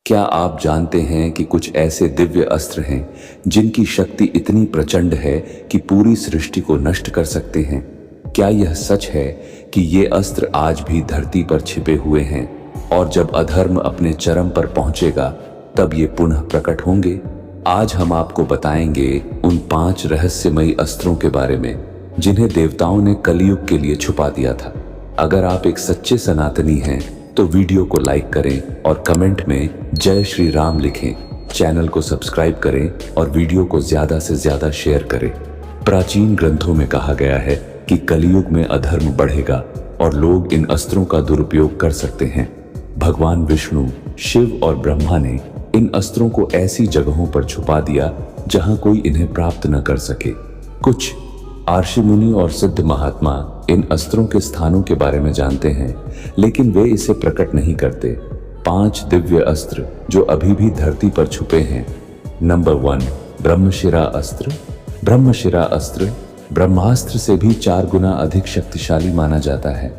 क्या आप जानते हैं कि कुछ ऐसे दिव्य अस्त्र हैं जिनकी शक्ति इतनी प्रचंड है कि पूरी सृष्टि को नष्ट कर सकते हैं? क्या यह सच है कि ये अस्त्र आज भी धरती पर छिपे हुए हैं और जब अधर्म अपने चरम पर पहुंचेगा तब ये पुनः प्रकट होंगे? आज हम आपको बताएंगे उन 5 रहस्यमयी अस्त्रों के बारे में जिन्हें देवताओं ने कलयुग के लिए छुपा दिया था। अगर आप एक सच्चे सनातनी हैं तो वीडियो को लाइक करें और कमेंट में जय श्री राम लिखें। चैनल को सब्सक्राइब करें और वीडियो को ज्यादा से ज्यादा शेयर करें। प्राचीन ग्रंथों में कहा गया है कि कलयुग में अधर्म बढ़ेगा और लोग इन अस्त्रों का दुरुपयोग कर सकते हैं। भगवान विष्णु, शिव और ब्रह्मा ने इन अस्त्रों को ऐसी जगहों पर छुपा दिया जहां कोई इन्हें प्राप्त न कर सके। कुछ ऋषि मुनि और सिद्ध महात्मा इन अस्त्रों के स्थानों के बारे में जानते हैं, लेकिन वे इसे प्रकट नहीं करते। 5 दिव्य अस्त्र जो अभी भी धरती पर छुपे हैं। नंबर 1, ब्रह्मशिरा अस्त्र। ब्रह्मशिरा अस्त्र ब्रह्मास्त्र से भी 4 गुना अधिक शक्तिशाली माना जाता है।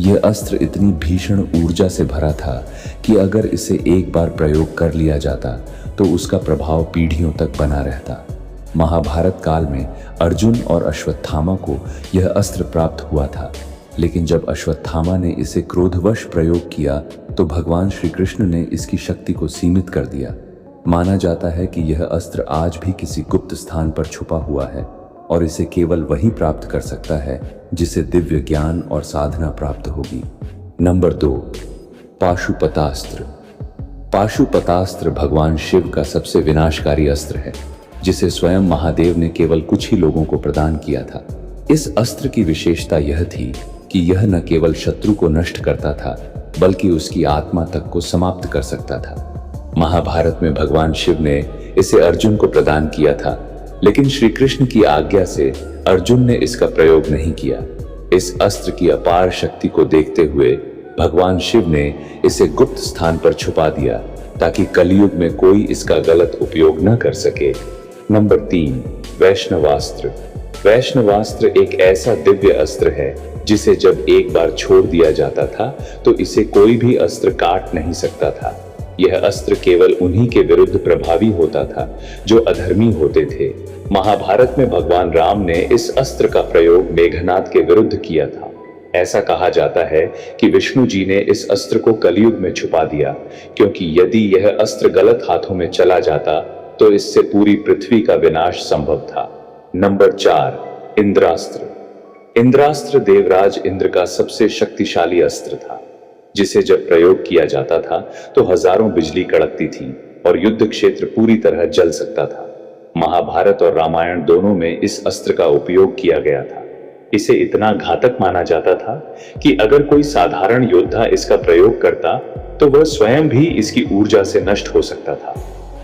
यह अस्त्र इतनी भीषण ऊर्जा से भरा था कि अगर इसे एक बार प्रयोग कर लिया जाता तो उसका प्रभाव पीढ़ियों तक बना रहता। महाभारत काल में अर्जुन और अश्वत्थामा को यह अस्त्र प्राप्त हुआ था, लेकिन जब अश्वत्थामा ने इसे क्रोधवश प्रयोग किया तो भगवान श्री कृष्ण ने इसकी शक्ति को सीमित कर दिया। माना जाता है कि यह अस्त्र आज भी किसी गुप्त स्थान पर छुपा हुआ है और इसे केवल वही प्राप्त कर सकता है जिसे दिव्य ज्ञान और साधना प्राप्त होगी। नंबर 2, पाशुपतास्त्र। पाशुपतास्त्र भगवान शिव का सबसे विनाशकारी अस्त्र है, जिसे स्वयं महादेव ने केवल कुछ ही लोगों को प्रदान किया था। इस अस्त्र की विशेषता यह थी कि यह न केवल शत्रु को नष्ट करता था बल्कि उसकी आत्मा तक को समाप्त कर सकता था। महाभारत में भगवान शिव ने इसे अर्जुन को प्रदान किया था, लेकिन श्री कृष्ण की आज्ञा से अर्जुन ने इसका प्रयोग नहीं किया। इस अस्त्र की अपार शक्ति को देखते हुए भगवान शिव ने इसे गुप्त स्थान पर छुपा दिया ताकि कलयुग में कोई इसका गलत उपयोग न कर सके। नंबर 3, वैष्णवास्त्र। वैष्णवास्त्र एक ऐसा दिव्य अस्त्र है जिसे जब एक बार छोड़ दिया जाता था तो इसे कोई भी अस्त्र काट नहीं सकता था। यह अस्त्र केवल उन्हीं के विरुद्ध प्रभावी होता था जो अधर्मी होते थे। महाभारत में भगवान राम ने इस अस्त्र का प्रयोग मेघनाद के विरुद्ध किया था। ऐसा कहा जाता है कि विष्णु जी ने इस अस्त्र को कलयुग में छुपा दिया, क्योंकि यदि यह अस्त्र गलत हाथों में चला जाता तो इससे पूरी पृथ्वी का विनाश संभव था। नंबर 4, इंद्रास्त्र। इंद्रास्त्र देवराज इंद्र का सबसे शक्तिशाली अस्त्र था, जिसे जब प्रयोग किया जाता था तो हजारों बिजली कड़कती थी और युद्ध क्षेत्र पूरी तरह जल सकता था। महाभारत और रामायण दोनों में इस अस्त्र का उपयोग किया गया था। इसे इतना घातक माना जाता था कि अगर कोई साधारण योद्धा इसका प्रयोग करता तो वह स्वयं भी इसकी ऊर्जा से नष्ट हो सकता था।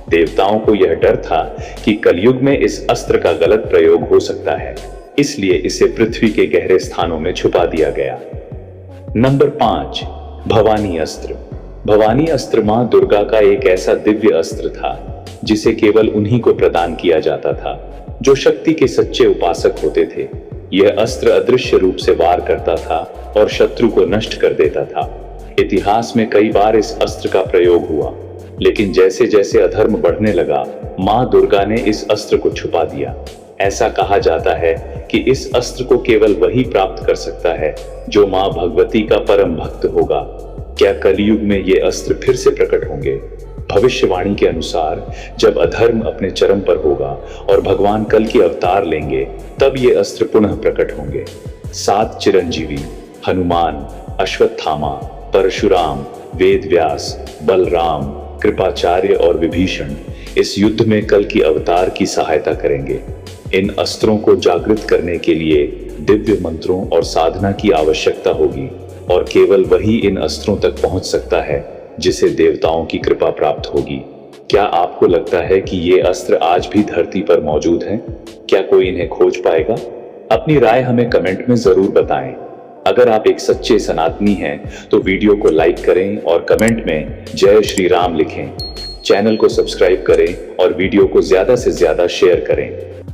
देवताओं को यह डर था कि कलयुग में इस अस्त्र का गलत प्रयोग हो सकता है, इसलिए इसे पृथ्वी के गहरे स्थानों में छुपा दिया गया। नंबर 5, भवानी अस्त्र। भवानी अस्त्र मां दुर्गा का एक ऐसा दिव्य अस्त्र था जिसे केवल उन्हीं को प्रदान किया जाता था जो शक्ति के सच्चे उपासक होते थे। यह अस्त्र अदृश्य रूप से वार करता था और शत्रु को नष्ट कर देता था। इतिहास में कई बार इस अस्त्र का प्रयोग हुआ, लेकिन जैसे जैसे अधर्म बढ़ने लगा मां दुर्गा ने इस अस्त्र को छुपा दिया। ऐसा कहा जाता है कि इस अस्त्र को केवल वही प्राप्त कर सकता है जो मां भगवती का परम भक्त होगा। क्या कलयुग में ये अस्त्र फिर से प्रकट होंगे? भविष्यवाणी के अनुसार जब अधर्म अपने चरम पर होगा और भगवान कल की अवतार लेंगे तब ये अस्त्र पुनः प्रकट होंगे। 7 चिरंजीवी हनुमान, अश्वत्थामा, परशुराम, वेदव्यास, बलराम, कृपाचार्य और विभीषण इस युद्ध में कल की अवतार की सहायता करेंगे। इन अस्त्रों को जागृत करने के लिए दिव्य मंत्रों और साधना की आवश्यकता होगी और केवल वही इन अस्त्रों तक पहुंच सकता है जिसे देवताओं की कृपा प्राप्त होगी। क्या आपको लगता है कि ये अस्त्र आज भी धरती पर मौजूद हैं? क्या कोई इन्हें खोज पाएगा? अपनी राय हमें कमेंट में जरूर बताएं। अगर आप एक सच्चे सनातनी हैं तो वीडियो को लाइक करें और कमेंट में जय श्री राम लिखें। चैनल को सब्सक्राइब करें और वीडियो को ज्यादा से ज्यादा शेयर करें।